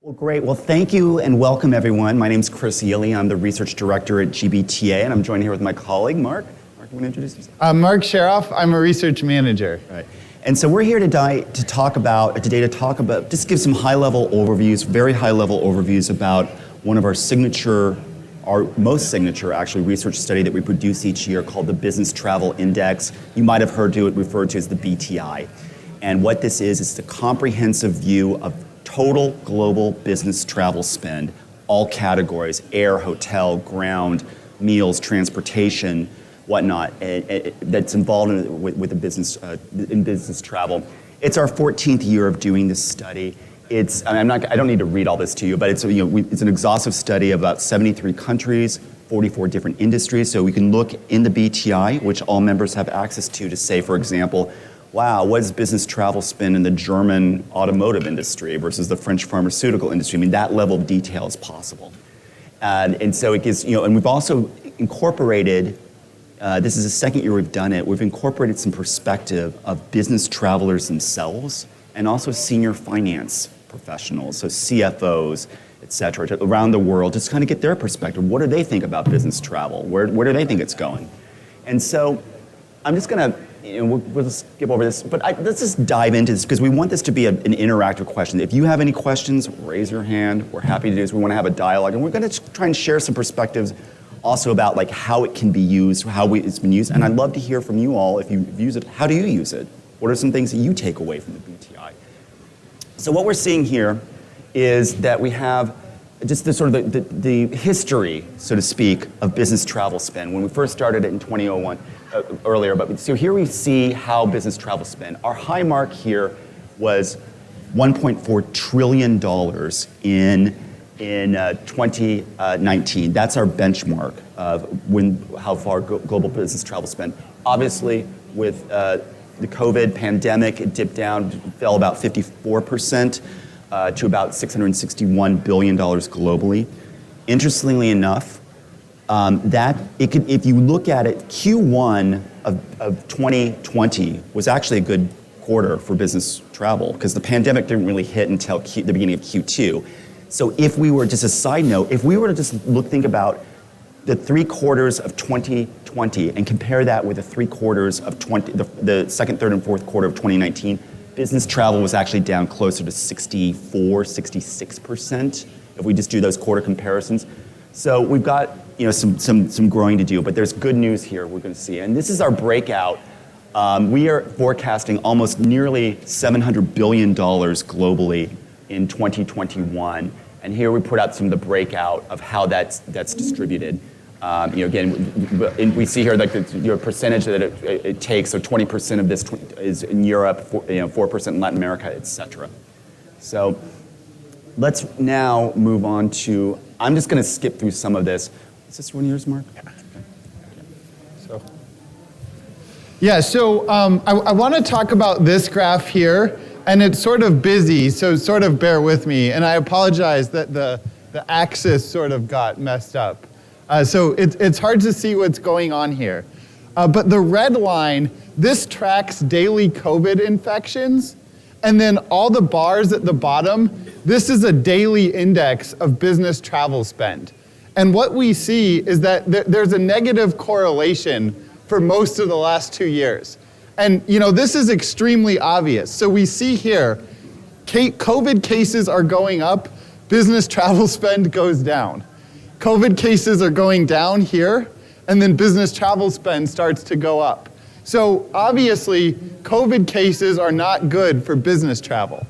Well, great. Well, thank you and welcome, everyone. My name's Chris Ely. I'm the Research Director at GBTA, and I'm joined here with my colleague, Mark. Mark, you want to introduce yourself? Mark Sharoff. I'm a Research Manager. Right. And so we're here today to talk about, just give some high-level overviews, very high-level overviews about one of our most signature, actually, research study that we produce each year called the Business Travel Index. You might have heard it referred to as the BTI. And what this is, it's a comprehensive view of total global business travel spend, all categories, air, hotel, ground, meals, transportation, whatnot, that's involved with the business, in business travel. It's our 14th year of doing this study. I don't need to read all this to you, but it's an exhaustive study of about 73 countries, 44 different industries. So we can look in the BTI, which all members have access to say, for example, wow, what does business travel spend in the German automotive industry versus the French pharmaceutical industry? I mean, that level of detail is possible. And so it gives, and we've also incorporated, this is the second year we've done it, we've incorporated some perspective of business travelers themselves and also senior finance professionals, so CFOs, et cetera, around the world, just kind of get their perspective. What do they think about business travel? Where do they think it's going? And so I'm just gonna, we'll just skip over this, but let's just dive into this because we want this to be an interactive question. If you have any questions, raise your hand. We're happy to do this. We want to have a dialogue, and we're going to try and share some perspectives also about like how it can be used, it's been used, and I'd love to hear from you all if you use it. How do you use it? What are some things that you take away from the BTI? So what we're seeing here is that we have just the sort of the history, so to speak, of business travel spend. When we first started it in 2001, earlier, but so here we see how business travel spend. Our high mark here was $1.4 trillion in 2019. That's our benchmark of how far global business travel spend. Obviously, with the COVID pandemic, it dipped down, fell about 54% to about $661 billion globally. Interestingly enough, if you look at it, Q1 of 2020 was actually a good quarter for business travel because the pandemic didn't really hit until the beginning of Q2. So if we were, just a side note, if we were to just think about the 3 quarters of 2020 and compare that with the 3 quarters of the second, third, and fourth quarter of 2019, business travel was actually down closer to 64, 66% if we just do those quarter comparisons. So we've got some growing to do, but there's good news here we're going to see. And this is our breakout. We are forecasting almost nearly $700 billion globally in 2021. And here we put out some of the breakout of how that's distributed. Again, we see here like the percentage that it takes. So 20% of this is in Europe, 4% in Latin America, et cetera. So let's now move on to, I'm just going to skip through some of this. Is this one of yours, Mark? Yeah. So I want to talk about this graph here, and it's sort of busy, so sort of bear with me. And I apologize that the axis sort of got messed up. So it's hard to see what's going on here. But the red line, this tracks daily COVID infections. And then all the bars at the bottom, this is a daily index of business travel spend. And what we see is that there's a negative correlation for most of the last 2 years. And this is extremely obvious. So we see here, COVID cases are going up, business travel spend goes down. COVID cases are going down here, and then business travel spend starts to go up. So obviously, COVID cases are not good for business travel.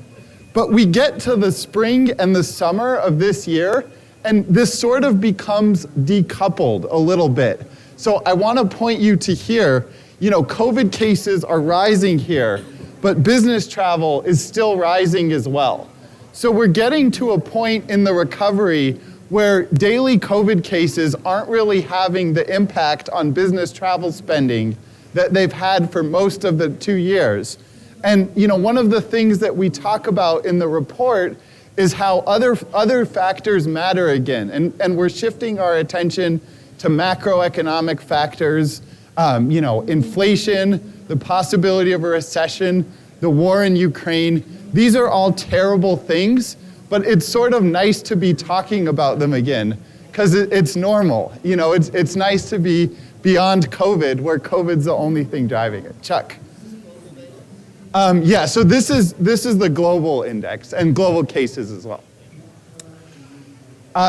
But we get to the spring and the summer of this year, and this sort of becomes decoupled a little bit. So I want to point you to here, COVID cases are rising here, but business travel is still rising as well. So we're getting to a point in the recovery where daily COVID cases aren't really having the impact on business travel spending that they've had for most of the 2 years. And one of the things that we talk about in the report is how other factors matter again. And we're shifting our attention to macroeconomic factors, inflation, the possibility of a recession, the war in Ukraine. These are all terrible things, but it's sort of nice to be talking about them again because it's normal. You know, it's nice to be beyond COVID, where COVID's the only thing driving it. Chuck. Yeah, so this is the global index and global cases as well.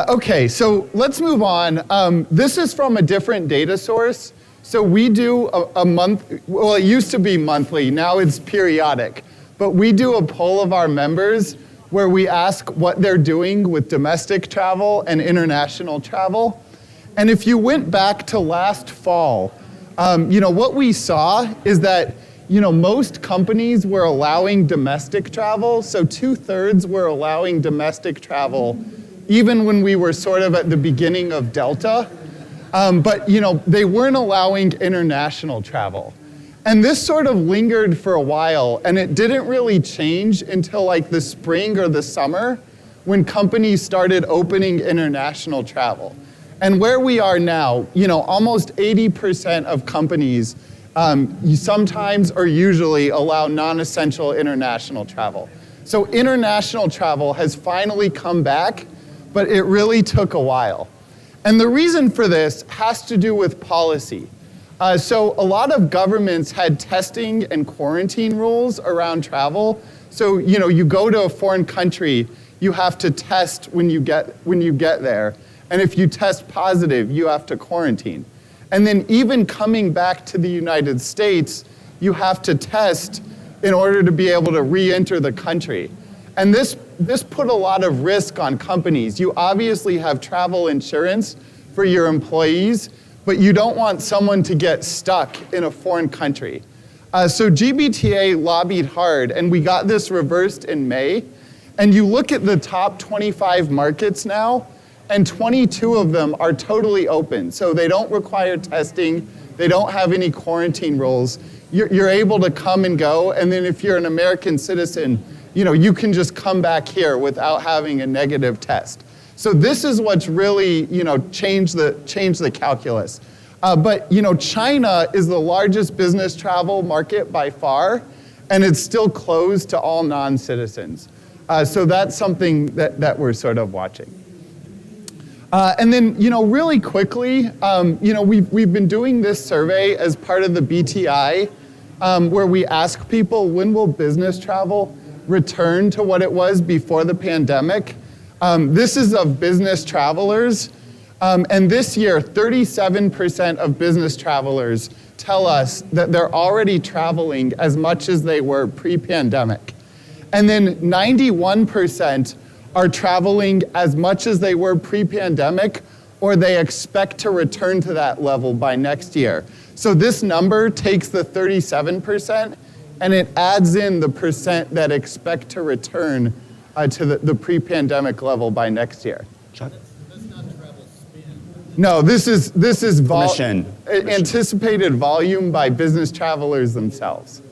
Okay, so let's move on. This is from a different data source. So we do a month, well, it used to be monthly, now it's periodic. But we do a poll of our members where we ask what they're doing with domestic travel and international travel. And if you went back to last fall, you know, what we saw is that, you know, most companies were allowing domestic travel. So 2/3 were allowing domestic travel, even when we were sort of at the beginning of Delta. But, you know, they weren't allowing international travel. And this sort of lingered for a while, and it didn't really change until like the spring or the summer when companies started opening international travel. And where we are now, you know, almost 80% of companies sometimes or usually allow non-essential international travel. So international travel has finally come back, but it really took a while. And the reason for this has to do with policy. So a lot of governments had testing and quarantine rules around travel. So, you know, you go to a foreign country, you have to test when you get there. And if you test positive, you have to quarantine. And then even coming back to the United States, you have to test in order to be able to re-enter the country. And this put a lot of risk on companies. You obviously have travel insurance for your employees, but you don't want someone to get stuck in a foreign country. So GBTA lobbied hard, and we got this reversed in May. And you look at the top 25 markets now, and 22 of them are totally open. So they don't require testing, they don't have any quarantine rules. You're able to come and go, and then if you're an American citizen, you know, you can just come back here without having a negative test. So this is what's really, you know, changed the calculus. But, you know, China is the largest business travel market by far, and it's still closed to all non-citizens. So that's something that we're sort of watching. And then, you know, really quickly, you know, we've been doing this survey as part of the BTI, where we ask people, when will business travel return to what it was before the pandemic? This is of business travelers. And this year, 37% of business travelers tell us that they're already traveling as much as they were pre-pandemic. And then 91% are traveling as much as they were pre-pandemic, or they expect to return to that level by next year. So this number takes the 37% and it adds in the percent that expect to return to the pre-pandemic level by next year. Chuck? That's not travel spend. No, this is Commission. Anticipated volume by business travelers themselves.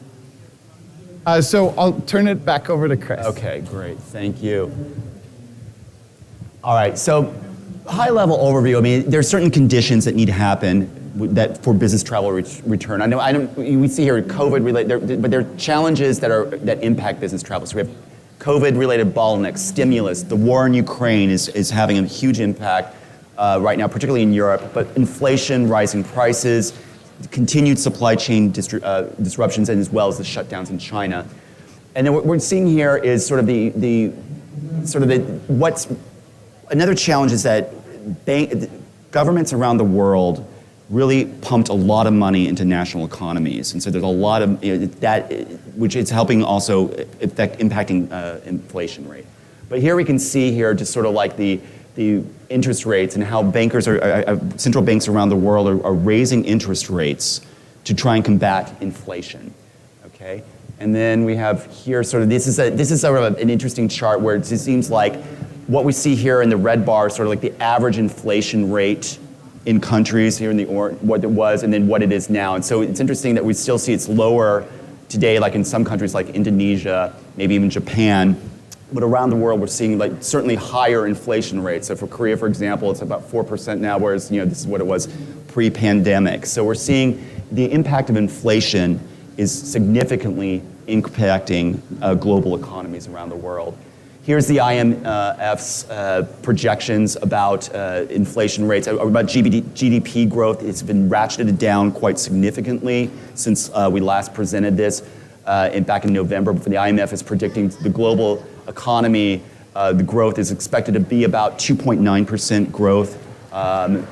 So I'll turn it back over to Chris. Okay, great, thank you. All right, so high-level overview. I mean, there are certain conditions that need to happen that for business travel return. I know we see here COVID-related, but there are challenges that impact business travel. So we have COVID-related bottlenecks, stimulus. The war in Ukraine is having a huge impact right now, particularly in Europe. But inflation, rising prices, continued supply chain disruptions, and as well as the shutdowns in China. And then what we're seeing here is sort of what's another challenge is that governments around the world really pumped a lot of money into national economies, and so there's a lot of that, which is helping also impacting inflation rate. But here we can see here just sort of like the interest rates and how central banks around the world are raising interest rates to try and combat inflation. Okay, and then we have here sort of this is sort of an interesting chart where it just seems like what we see here in the red bar is sort of like the average inflation rate in countries here in the what it was and then what it is now. And so it's interesting that we still see it's lower today, like in some countries like Indonesia, maybe even Japan, but around the world we're seeing like certainly higher inflation rates. So for Korea, for example, it's about 4% now, whereas this is what it was pre-pandemic. So we're seeing the impact of inflation is significantly impacting global economies around the world. Here's the IMF's projections about inflation rates, about GDP growth. It's been ratcheted down quite significantly since we last presented this back in November. But the IMF is predicting the global economy, the growth is expected to be about 2.9% growth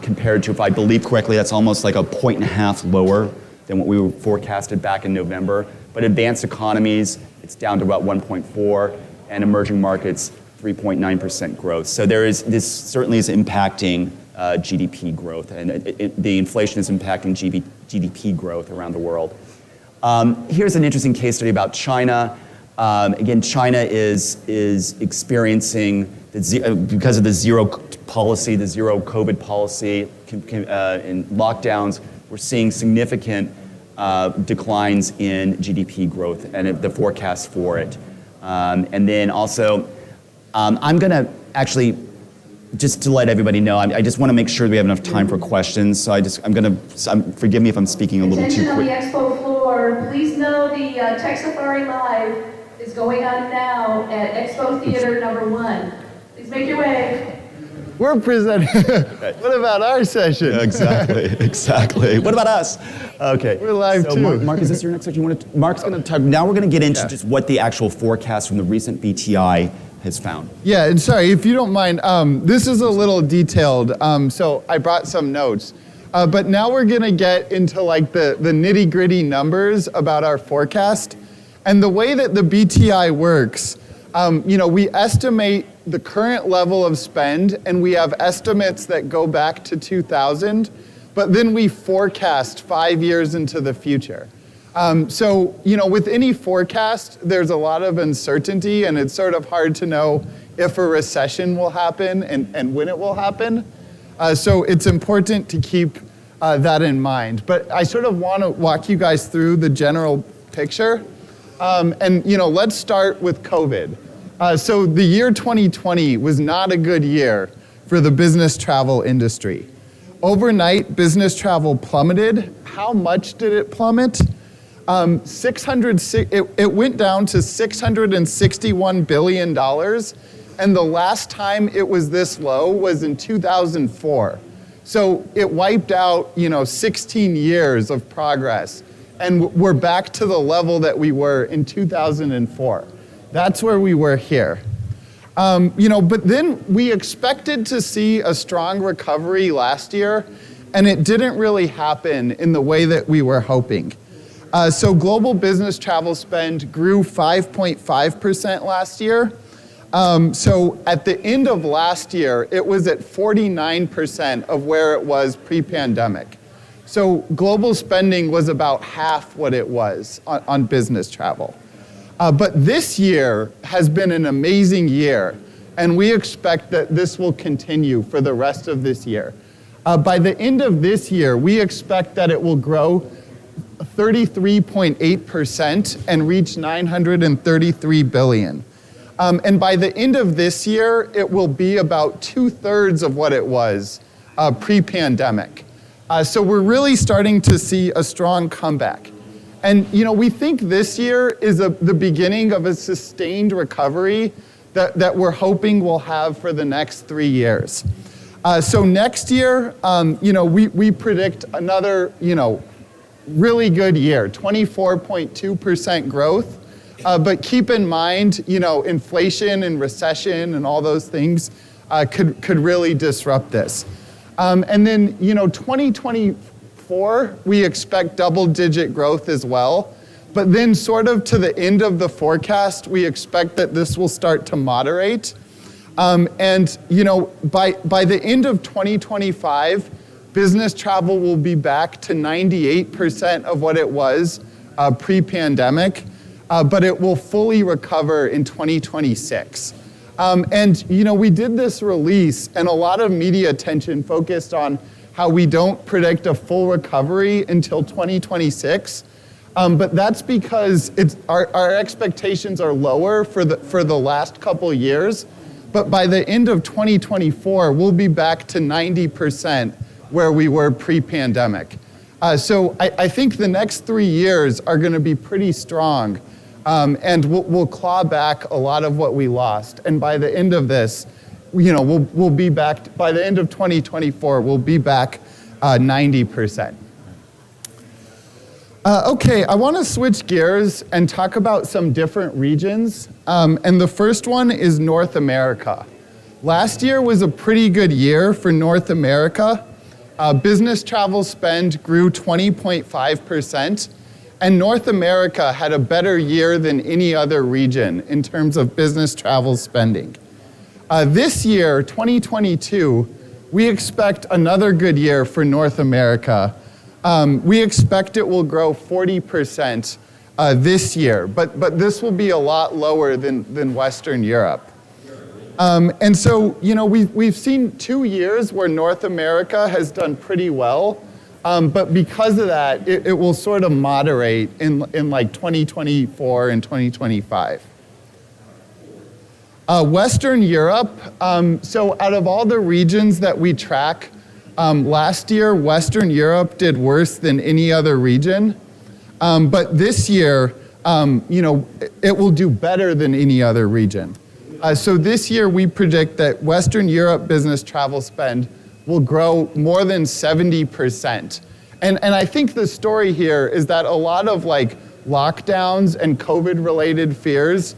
compared to, if I believe correctly, that's almost like a 1.5 lower than what we were forecasted back in November. But advanced economies, it's down to about 1.4, and emerging markets, 3.9% growth. So this certainly is impacting GDP growth, and the inflation is impacting GDP growth around the world. Here's an interesting case study about China. Again, China is experiencing, because of the zero policy, the zero COVID policy, and lockdowns, we're seeing significant declines in GDP growth and the forecast for it. And then also, I'm going to actually, just to let everybody know, I just want to make sure we have enough time for questions. So forgive me if I'm speaking a little too quick. Attention on the expo floor. Please know the Tech Safari Live is going on now at Expo Theater number 1. Please make your way. We're presenting. What about our session? Exactly. What about us? Okay. We're live too. Mark, is this your next section? Mark's going to talk. Now we're going to get into just what the actual forecast from the recent BTI has found. Yeah, and sorry, if you don't mind, this is a little detailed, so I brought some notes. But now we're going to get into like the nitty-gritty numbers about our forecast. And the way that the BTI works, we estimate the current level of spend, and we have estimates that go back to 2000, but then we forecast 5 years into the future. With any forecast, there's a lot of uncertainty, and it's sort of hard to know if a recession will happen and when it will happen. So it's important to keep that in mind. But I sort of want to walk you guys through the general picture. Let's start with COVID. So the year 2020 was not a good year for the business travel industry. Overnight, business travel plummeted. How much did it plummet? It went down to $661 billion, and the last time it was this low was in 2004. So it wiped out, 16 years of progress, and we're back to the level that we were in 2004. That's where we were here. But then we expected to see a strong recovery last year, and it didn't really happen in the way that we were hoping. So global business travel spend grew 5.5% last year. So at the end of last year, it was at 49% of where it was pre-pandemic. So global spending was about half what it was on business travel. But this year has been an amazing year, and we expect that this will continue for the rest of this year. By the end of this year, we expect that it will grow 33.8% and reach $933 billion. And by the end of this year, it will be about 2/3 of what it was pre-pandemic. So we're really starting to see a strong comeback. And we think this year is the beginning of a sustained recovery that we're hoping we'll have for the next 3 years. So next year, we predict another, really good year, 24.2% growth. But keep in mind, inflation and recession and all those things could really disrupt this. And then, 2024, we expect double-digit growth as well. But then sort of to the end of the forecast, we expect that this will start to moderate. By the end of 2025, business travel will be back to 98% of what it was pre-pandemic, but it will fully recover in 2026. We did this release, and a lot of media attention focused on how we don't predict a full recovery until 2026. But that's because our expectations are lower for the last couple years. But by the end of 2024, we'll be back to 90% where we were pre-pandemic. So I think the next 3 years are going to be pretty strong and we'll claw back a lot of what we lost. And by the end of this, we'll be back, by the end of 2024, we'll be back 90%. Okay, I want to switch gears and talk about some different regions. And the first one is North America. Last year was a pretty good year for North America. Business travel spend grew 20.5%, and North America had a better year than any other region in terms of business travel spending. This year, 2022, we expect another good year for North America. We expect it will grow 40% this year, but this will be a lot lower than Western Europe. And so, we've seen 2 years where North America has done pretty well, but because of that, it will sort of moderate in like 2024 and 2025. Western Europe, so out of all the regions that we track, last year, Western Europe did worse than any other region. But this year, it will do better than any other region. So this year, we predict that Western Europe business travel spend will grow more than 70%. And I think the story here is that a lot of lockdowns and COVID-related fears,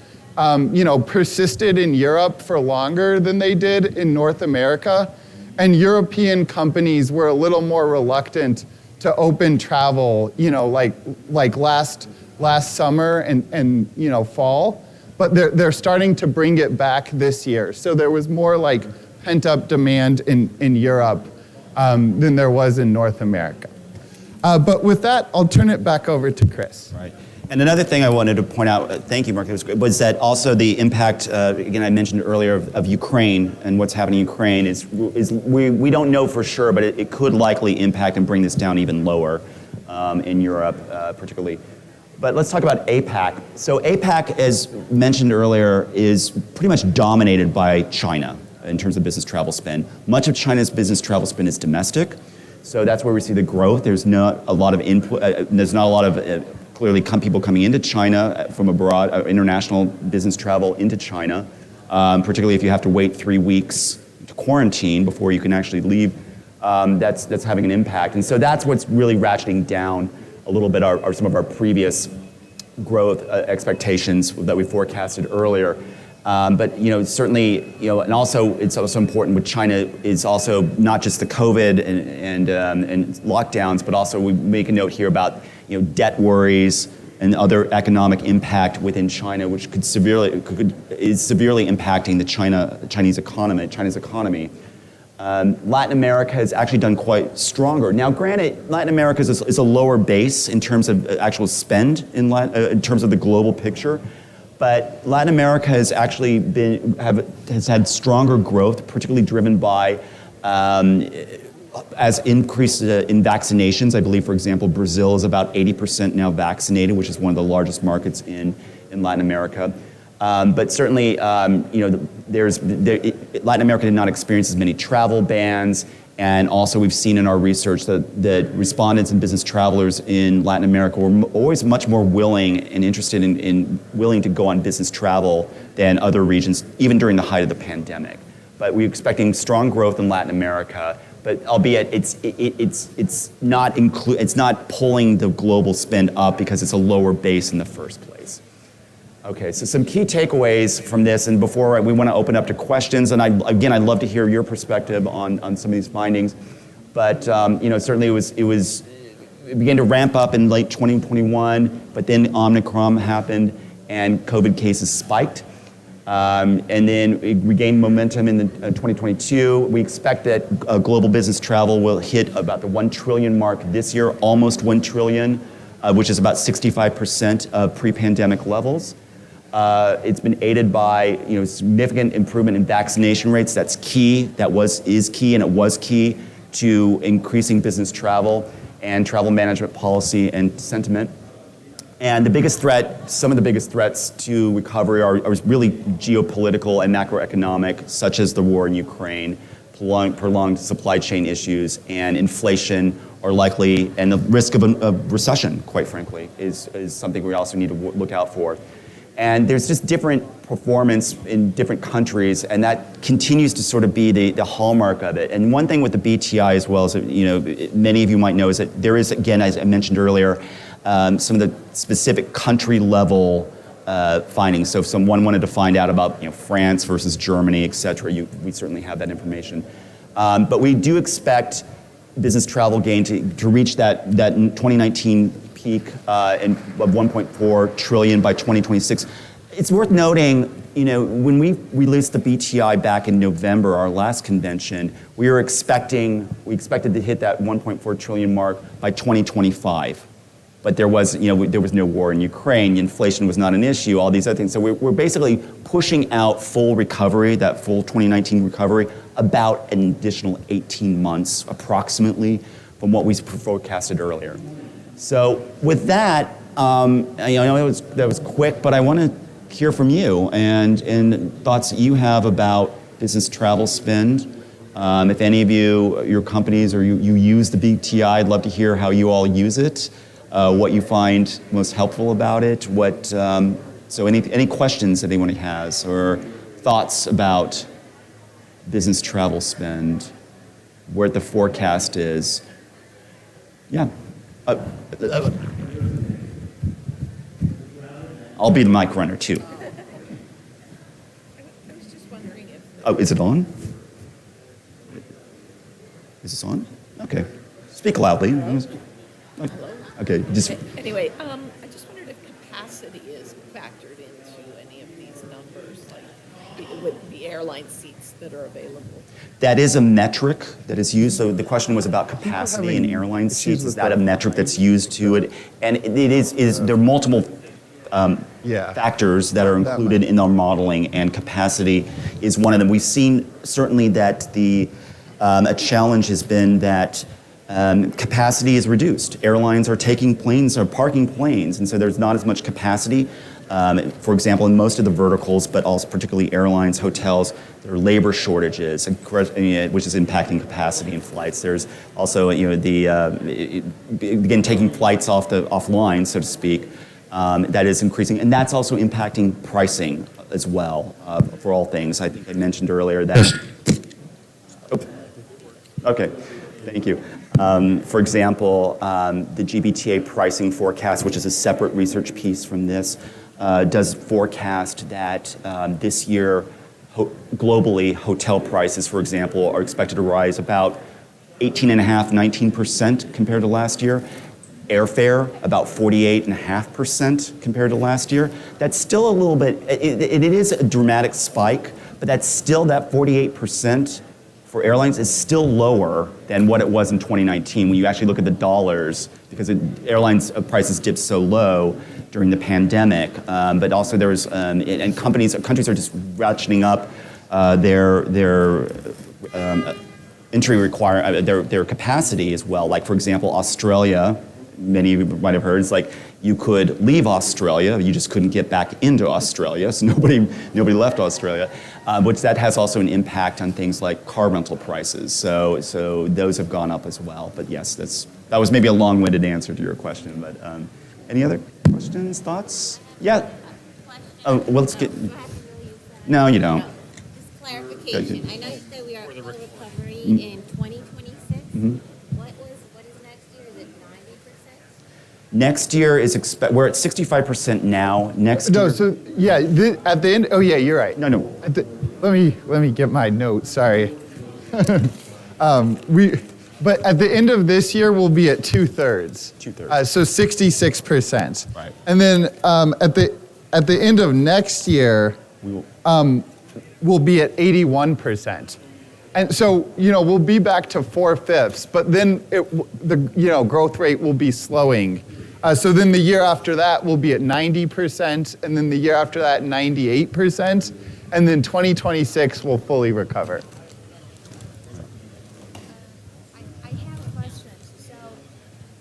persisted in Europe for longer than they did in North America. And European companies were a little more reluctant to open travel, like last summer and fall. But they're starting to bring it back this year. So there was more pent-up demand in Europe than there was in North America. But with that, I'll turn it back over to Chris. Right. And another thing I wanted to point out, thank you, Mark, was that also the impact, again, I mentioned earlier, of Ukraine and what's happening in Ukraine is we don't know for sure, but it could likely impact and bring this down even lower in Europe, particularly. But let's talk about APAC. So APAC, as mentioned earlier, is pretty much dominated by China in terms of business travel spend. Much of China's business travel spend is domestic, so that's where we see the growth. There's not a lot of input. There's not a lot of clearly people coming into China from abroad, international business travel into China, particularly if you have to wait 3 weeks to quarantine before you can actually leave. That's having an impact, and so that's what's really ratcheting down a little bit are some of our previous growth expectations that we forecasted earlier. But certainly, and also it's also important with China is also not just the COVID and lockdowns, but also we make a note here about debt worries and other economic impact within China, which is severely impacting the Chinese economy. Latin America has actually done quite stronger. Now, granted, Latin America is a lower base in terms of actual spend in terms of the global picture, but Latin America has actually has had stronger growth, particularly driven by as increase in vaccinations. I believe, for example, Brazil is about 80% now vaccinated, which is one of the largest markets in Latin America. But certainly, Latin America did not experience as many travel bans, and also we've seen in our research that respondents and business travelers in Latin America were always much more willing and interested in willing to go on business travel than other regions, even during the height of the pandemic. But we're expecting strong growth in Latin America, but albeit it's not pulling the global spend up because it's a lower base in the first place. Okay, so some key takeaways from this, and before we want to open up to questions, and I'd love to hear your perspective on some of these findings. But certainly it began to ramp up in late 2021, but then Omicron happened and COVID cases spiked, and then it regained momentum in 2022. We expect that global business travel will hit about the 1 trillion mark this year, almost 1 trillion, which is about 65% of pre-pandemic levels. It's been aided by significant improvement in vaccination rates. That's key. Is key, and it was key to increasing business travel and travel management policy and sentiment. And some of the biggest threats to recovery are really geopolitical and macroeconomic, such as the war in Ukraine, prolonged supply chain issues, and inflation are likely, and the risk of a recession, quite frankly, is something we also need to look out for. And there's just different performance in different countries, and that continues to sort of be the hallmark of it. And one thing with the BTI as well is, many of you might know, is that there is, again, as I mentioned earlier, some of the specific country level findings. So if someone wanted to find out about France versus Germany, et cetera, we certainly have that information. But we do expect business travel gain to reach that 2019 peak of 1.4 trillion by 2026. It's worth noting, when we released the BTI back in November, our last convention, we expected to hit that 1.4 trillion mark by 2025. But there was no war in Ukraine, inflation was not an issue, all these other things. So we're basically pushing out full recovery, that full 2019 recovery, about an additional 18 months approximately from what we forecasted earlier. So with that, I know that was quick, but I want to hear from you and thoughts that you have about business travel spend. If any of you, your companies, or you use the BTI, I'd love to hear how you all use it, what you find most helpful about it. So any questions that anyone has or thoughts about business travel spend, where the forecast is. Yeah. I'll be the mic runner too. I was just wondering if... Oh, is it on? Is this on? Okay. Speak loudly. Okay. Anyway, I just wondered if capacity is factored into any of these numbers, like with the airline seats that are available. That is a metric that is used. So the question was about capacity in airline seats. Is that a metric that's used to it? And there are multiple factors that are included in our modeling, and capacity is one of them. We've seen certainly that a challenge has been that capacity is reduced. Airlines are parking planes, and so there's not as much capacity. For example, in most of the verticals, but also particularly airlines, hotels, there are labor shortages, which is impacting capacity in flights. There's also, again, taking flights offline, so to speak, that is increasing, and that's also impacting pricing as well for all things. I think I mentioned earlier that. Okay, thank you. For example, the GBTA pricing forecast, which is a separate research piece from this, does forecast that this year, globally, hotel prices, for example, are expected to rise about 18.5%, 19% compared to last year. Airfare, about 48.5% compared to last year. That's still a little bit, it is a dramatic spike, but that's still, that 48% for airlines is still lower than what it was in 2019 when you actually look at the dollars, because airlines prices dipped so low during the pandemic. But also there's, and countries are just ratcheting up their their capacity as well. Like for example, Australia, many of you might have heard, it's like you could leave Australia, you just couldn't get back into Australia, so nobody left Australia, which that has also an impact on things like car rental prices. So those have gone up as well. But yes, that was maybe a long-winded answer to your question. But any other questions, thoughts? Yeah. Oh, well, let's get. No, you don't. Just clarification. I know you said we are full recovery in 2026. Mm-hmm. What is next year? Is it 90%? Next year we're at 65% now. Next year. No, so yeah, at the end. Oh yeah, you're right. No. Let me get my notes. Sorry. But at the end of this year, we'll be at 2/3. 2/3. So 66%. Right. And then at the end of next year, we'll be at 81%. And so we'll be back to 4/5, but then the growth rate will be slowing. So then the year after that, we'll be at 90%, and then the year after that, 98%, and then 2026 will fully recover. I have a question. So,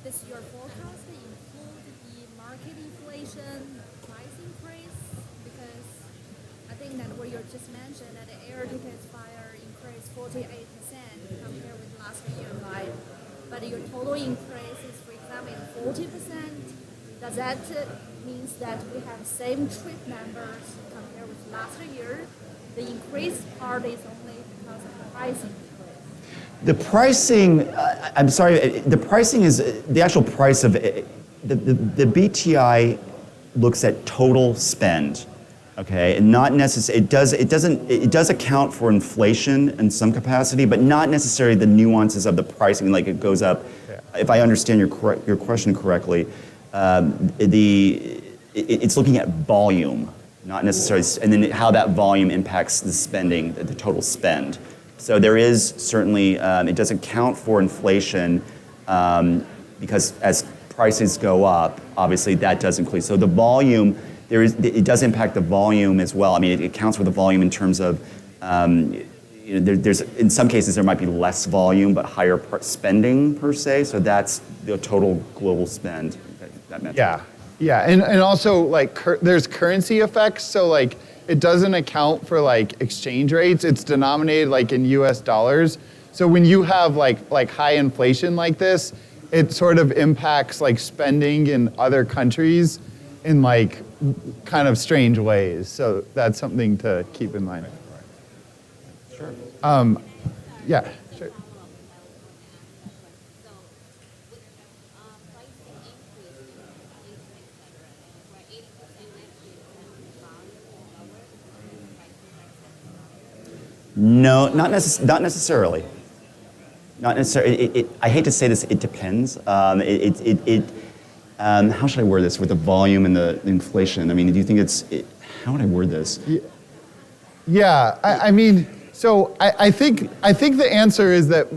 does your forecast include the market inflation price increase? Because I think that what you just mentioned, that the air tickets fare increased 48% compared with last year, right? But your total increase is, for example, 40%. Does that means that we have same trip numbers compared with last year. The increased part is only because of the pricing increase. The pricing, I'm sorry, the pricing is the actual price of the BTI looks at total spend, okay, and not necessarily it does account for inflation in some capacity, but not necessarily the nuances of the pricing. Like it goes up. If I understand your question correctly, it's looking at volume, not necessarily, and then how that volume impacts the spending, the total spend. So there is certainly, it does account for inflation because as prices go up, obviously that does increase. So the volume, it does impact the volume as well. I mean, it accounts for the volume in terms of, there's in some cases there might be less volume but higher spending per se. So that's the total global spend. That metric. Yeah, and also like there's currency effects. So like it doesn't account for like exchange rates. It's denominated like in U.S. dollars. So when you have like high inflation like this, it sort of impacts like spending in other countries in like kind of strange ways. So that's something to keep in mind. Sure. Yeah, sure. No, not necessarily. Not necessarily. I hate to say this. It depends. How should I word this with the volume and the inflation? I mean, do you think how would I word this? Yeah. I mean, so I think the answer is that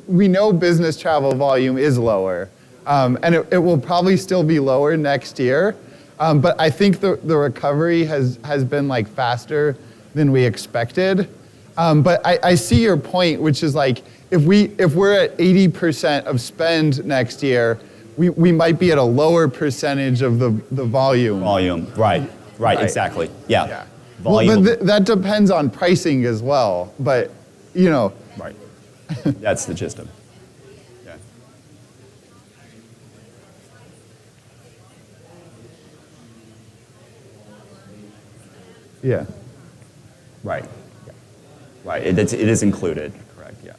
we know business travel volume is lower, and it will probably still be lower next year. But I think the recovery has been like faster than we expected. But I see your point, which is like if we're at 80% of spend next year, we might be at a lower percentage of the volume. Volume, right, exactly, yeah. Volume. Well, but that depends on pricing as well. But right. That's the gist of it. Yeah. Right. Right. It is included. Correct. Yeah.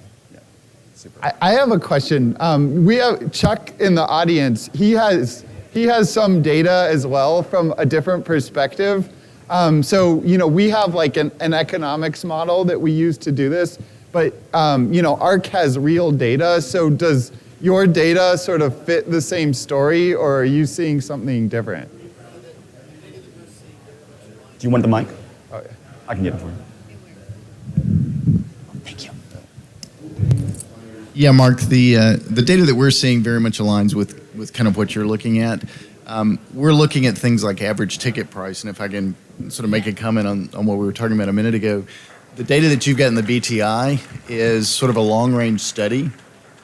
Super. I have a question. We have Chuck in the audience. He has some data as well from a different perspective. So we have like an economics model that we use to do this, but ARC has real data. So does your data sort of fit the same story, or are you seeing something different? Do you want the mic? Oh yeah. I can get it for you. Thank you. Yeah, Mark, the data that we're seeing very much aligns with kind of what you're looking at. We're looking at things like average ticket price, and if I can sort of make a comment on what we were talking about a minute ago, the data that you've got in the BTI is sort of a long-range study,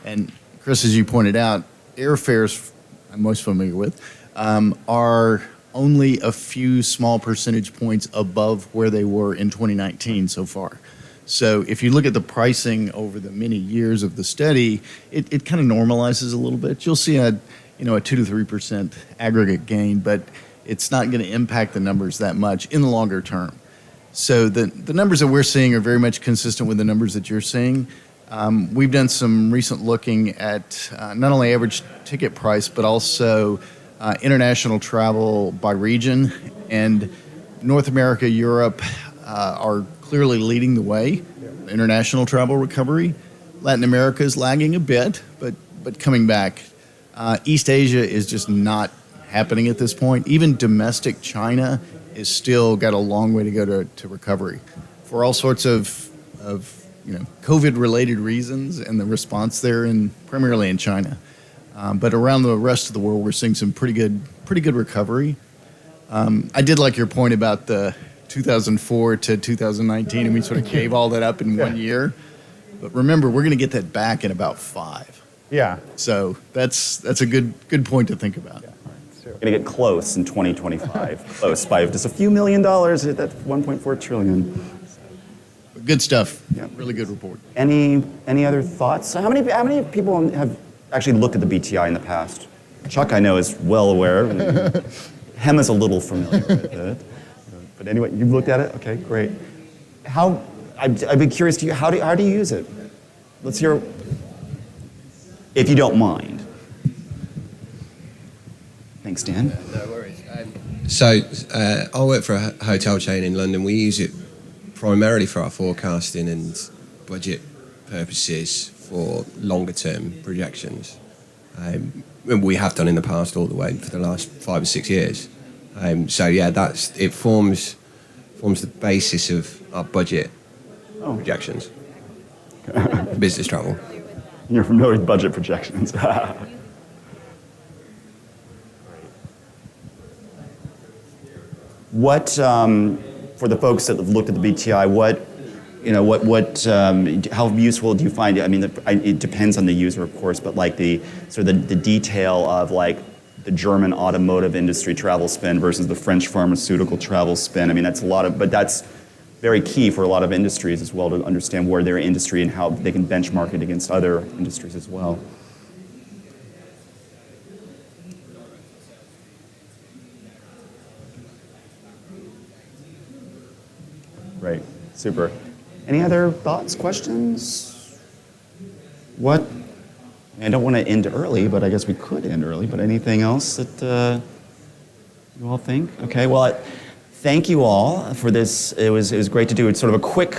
and Chris, as you pointed out, airfares I'm most familiar with are only a few small percentage points above where they were in 2019 so far. So if you look at the pricing over the many years of the study, it kind of normalizes a little bit. You'll see a 2 to 3% aggregate gain, but it's not going to impact the numbers that much in the longer term. So the numbers that we're seeing are very much consistent with the numbers that you're seeing. We've done some recent looking at not only average ticket price, but also international travel by region, and North America, Europe are clearly leading the way. International travel recovery. Latin America is lagging a bit, but coming back. East Asia is just not happening at this point. Even domestic China is still got a long way to go to recovery for all sorts of COVID-related reasons, and the response there primarily in China. But around the rest of the world, we're seeing some pretty good recovery. I did like your point about the 2004 to 2019, and we sort of gave all that up in 1 year. But remember, we're going to get that back in about 5. Yeah. So that's a good point to think about. Yeah. We're going to get close in 2025. Close by just a few $1 million at that 1.4 trillion. Good stuff. Yeah. Really good report. Any other thoughts? How many people have actually looked at the BTI in the past? Chuck, I know, is well aware. Hem is a little familiar with it. But anyway, you've looked at it? Okay, great. I'd be curious, how do you use it? Let's hear, if you don't mind. Thanks, Dan. No worries. So I work for a hotel chain in London. We use it primarily for our forecasting and budget purposes for longer term projections. We have done in the past all the way for the last 5 or 6 years. So yeah, it forms the basis of our budget projections. Business travel. You're familiar with budget projections. What, for the folks that have looked at the BTI, how useful do you find it? I mean, it depends on the user, of course, but like the detail of like the German automotive industry travel spend versus the French pharmaceutical travel spend. I mean, but that's very key for a lot of industries as well to understand where their industry and how they can benchmark it against other industries as well. Great, super. Any other thoughts, questions? What? I don't want to end early, but I guess we could end early. But anything else that you all think? Okay, well, thank you all for this. It was great to do. It's sort of a quick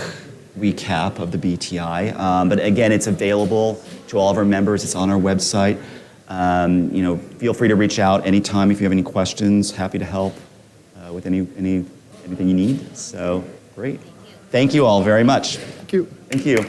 recap of the BTI. But again, it's available to all of our members. It's on our website. Feel free to reach out anytime if you have any questions. Happy to help with anything you need. So great. Thank you all very much. Thank you. Thank you.